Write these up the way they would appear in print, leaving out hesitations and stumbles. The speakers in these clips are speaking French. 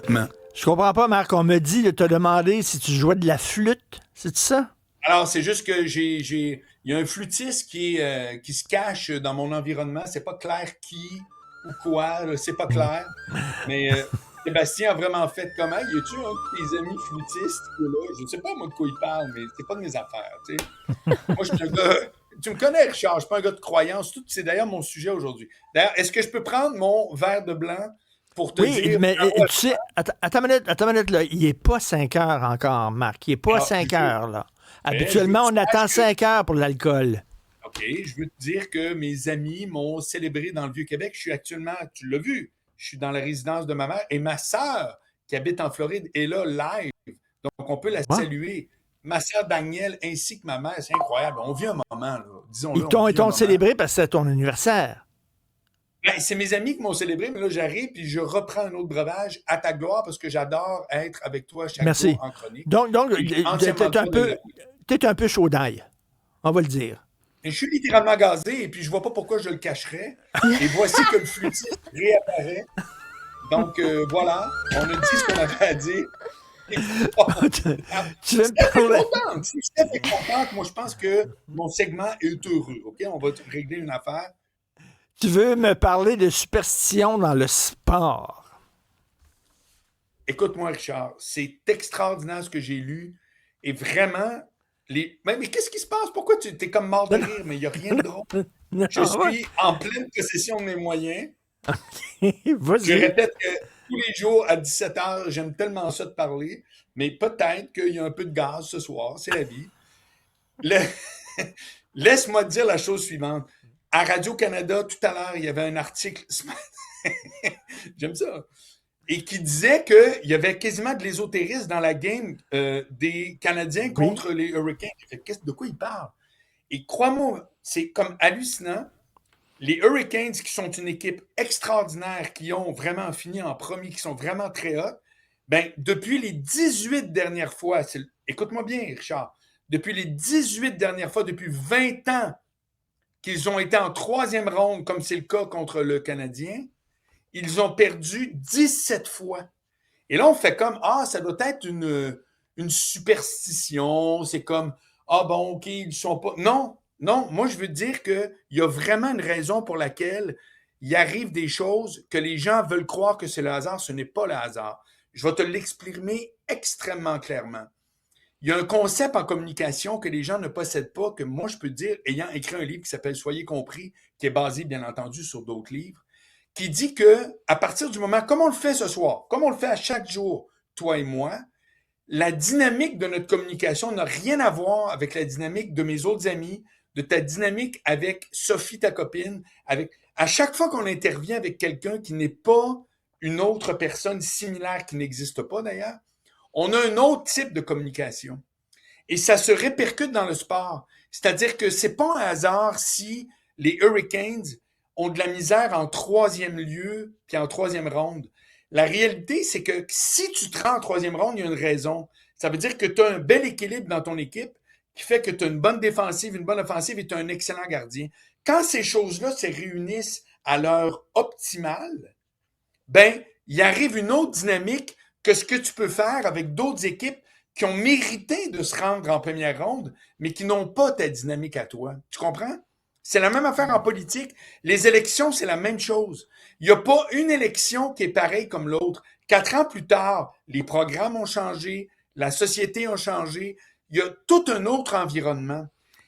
Mais, Je comprends pas, Marc. On me dit de te demander si tu jouais de la flûte. C'est ça? alors, c'est juste que il y a un flûtiste qui se cache dans mon environnement. C'est pas clair qui ou quoi, là, c'est pas clair. Mais Sébastien a vraiment fait comment? Y a-tu un de tes amis flûtistes qui est là? Je ne sais pas moi de quoi il parle, mais c'est pas de mes affaires, tu sais. Moi, je suis un gars. Tu me connais, Richard, je suis pas un gars de croyance. C'est d'ailleurs mon sujet aujourd'hui. D'ailleurs, est-ce que je peux prendre mon verre de blanc pour te Oui, dire mais bravo à tu sais, attends une minute, là. Il est pas 5 heures encore, Marc. Il est pas toi? 5 heures, là. Je veux que Habituellement, tu on attend saches que 5 heures pour l'alcool. OK, je veux te dire que mes amis m'ont célébré dans le Vieux-Québec. Je suis actuellement, tu l'as vu, je suis dans la résidence de ma mère et ma sœur, qui habite en Floride, est là live. Donc, on peut la Ouais. saluer. Ma sœur Danielle ainsi que ma mère, c'est incroyable. On vit un moment, là. Disons-le, Ils on ils vit un t'ont moment. célébré parce que c'est ton anniversaire. Ben, c'est mes amis qui m'ont célébré, mais là, j'arrive puis je reprends un autre breuvage à ta gloire parce que j'adore être avec toi chaque jour Merci. en chronique. Donc, Et j'ai entièrement le droit de l'avouer. t'es un peu chaud d'ail. On va le dire. Et je suis littéralement gazé et puis je vois pas pourquoi je le cacherais. Et voici que le flûtiste réapparaît. Donc, voilà, on a dit ce qu'on avait à dire. Tu veux me Steph est parler? contente. Si Steph est contente, moi, je pense que mon segment est heureux. OK? On va régler une affaire. Tu veux me parler de superstition dans le sport? Écoute-moi, Richard, c'est extraordinaire ce que j'ai lu. Et vraiment, mais qu'est-ce qui se passe? Pourquoi tu es comme mort de Non, non, rire? Mais il n'y a rien de drôle. non, Je non, suis en pleine possession de mes moyens. ouais. Je Vas-y. répète que tous les jours à 17 heures, j'aime tellement ça de parler, mais peut-être qu'il y a un peu de gaz ce soir, c'est la vie. Le- Laisse-moi te dire la chose suivante. À Radio-Canada, tout à l'heure, il y avait un article, j'aime ça, et qui disait qu'il y avait quasiment de l'ésotérisme dans la game des Canadiens Oui. contre les Hurricanes. J'ai fait, de quoi ils parlent? Et crois-moi, c'est comme hallucinant. Les Hurricanes, qui sont une équipe extraordinaire, qui ont vraiment fini en premier, qui sont vraiment très hauts, ben, depuis les 18 dernières fois, écoute-moi bien, Richard, depuis les 18 dernières fois, depuis 20 ans qu'ils ont été en troisième ronde, comme c'est le cas contre le Canadien, ils ont perdu 17 fois. Et là, on fait comme, ça doit être une superstition, c'est comme, bon, OK, ils ne sont pas. Non, non, moi, je veux dire qu'il y a vraiment une raison pour laquelle il arrive des choses que les gens veulent croire que c'est le hasard, ce n'est pas le hasard. Je vais te l'exprimer extrêmement clairement. Il y a un concept en communication que les gens ne possèdent pas, que moi, je peux dire, ayant écrit un livre qui s'appelle Soyez compris, qui est basé, bien entendu, sur d'autres livres, qui dit que à partir du moment, comme on le fait ce soir, comme on le fait à chaque jour, toi et moi, la dynamique de notre communication n'a rien à voir avec la dynamique de mes autres amis, de ta dynamique avec Sophie, ta copine, avec à chaque fois qu'on intervient avec quelqu'un qui n'est pas une autre personne similaire qui n'existe pas d'ailleurs, on a un autre type de communication. Et ça se répercute dans le sport. C'est-à-dire que c'est pas un hasard si les Hurricanes ont de la misère en troisième lieu puis en troisième ronde. La réalité, c'est que si tu te rends en troisième ronde, il y a une raison. Ça veut dire que tu as un bel équilibre dans ton équipe qui fait que tu as une bonne défensive, une bonne offensive et tu as un excellent gardien. Quand ces choses-là se réunissent à l'heure optimale, ben, il arrive une autre dynamique que ce que tu peux faire avec d'autres équipes qui ont mérité de se rendre en première ronde, mais qui n'ont pas ta dynamique à toi. Tu comprends? C'est la même affaire en politique. Les élections, c'est la même chose. Il n'y a pas une élection qui est pareille comme l'autre. 4 ans plus tard, les programmes ont changé, la société a changé, il y a tout un autre environnement.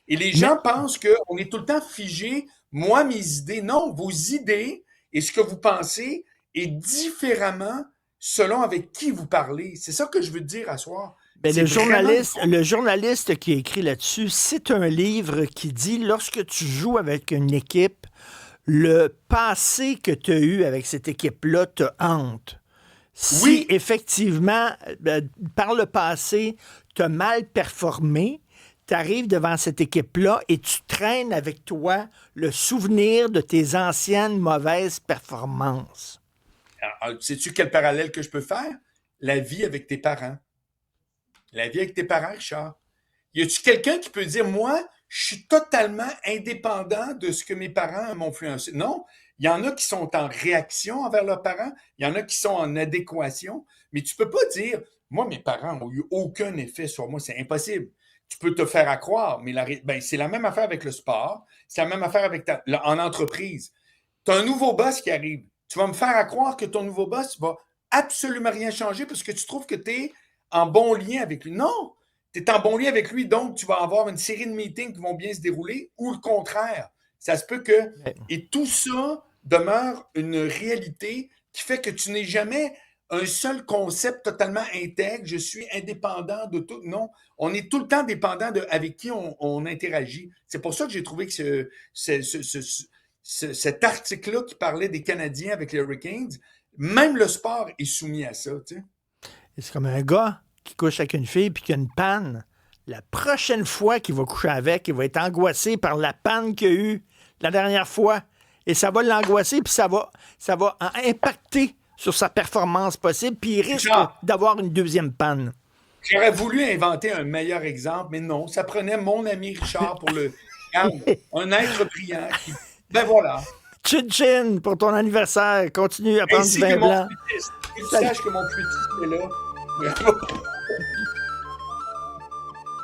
Et les Mais, gens pensent qu'on est tout le temps figé. Moi, mes idées, non, vos idées et ce que vous pensez est différemment selon avec qui vous parlez. C'est ça que je veux te dire à soir. ben, C'est vraiment le journaliste qui a écrit là-dessus, c'est un livre qui dit lorsque tu joues avec une équipe, le passé que tu as eu avec cette équipe-là te hante. Si oui, effectivement, par le passé, tu as mal performé, tu arrives devant cette équipe-là et tu traînes avec toi le souvenir de tes anciennes mauvaises performances. alors, sais-tu quel parallèle que je peux faire? La vie avec tes parents. La vie avec tes parents, Richard. Y a-tu quelqu'un qui peut dire, moi, je suis totalement indépendant de ce que mes parents m'ont influencé? Non. Il y en a qui sont en réaction envers leurs parents. Il y en a qui sont en adéquation. Mais tu peux pas dire, moi, mes parents n'ont eu aucun effet sur moi, c'est impossible. Tu peux te faire à croire, mais c'est la même affaire avec le sport, c'est la même affaire en entreprise. Tu as un nouveau boss qui arrive. Tu vas me faire à croire que ton nouveau boss va absolument rien changer parce que tu trouves que tu es en bon lien avec lui. Non! Tu es en bon lien avec lui, donc tu vas avoir une série de meetings qui vont bien se dérouler, ou le contraire. Ça se peut que... Et tout ça demeure une réalité qui fait que tu n'es jamais un seul concept totalement intègre, je suis indépendant de tout. Non, on est tout le temps dépendant de avec qui on interagit. C'est pour ça que j'ai trouvé que cet article-là qui parlait des Canadiens avec les Hurricanes, même le sport est soumis à ça. Tu sais. C'est comme un gars qui couche avec une fille puis qui a une panne. La prochaine fois qu'il va coucher avec, il va être angoissé par la panne qu'il a eue la dernière fois. Et ça va l'angoisser puis ça va impacter sur sa performance possible, puis il risque d'avoir une deuxième panne. J'aurais voulu inventer un meilleur exemple, mais non, ça prenait mon ami Richard pour un être brillant qui... Ben voilà. Chin-chin pour ton anniversaire. Continue à prendre du vin blanc. Tu saches que mon petit est là. Bravo.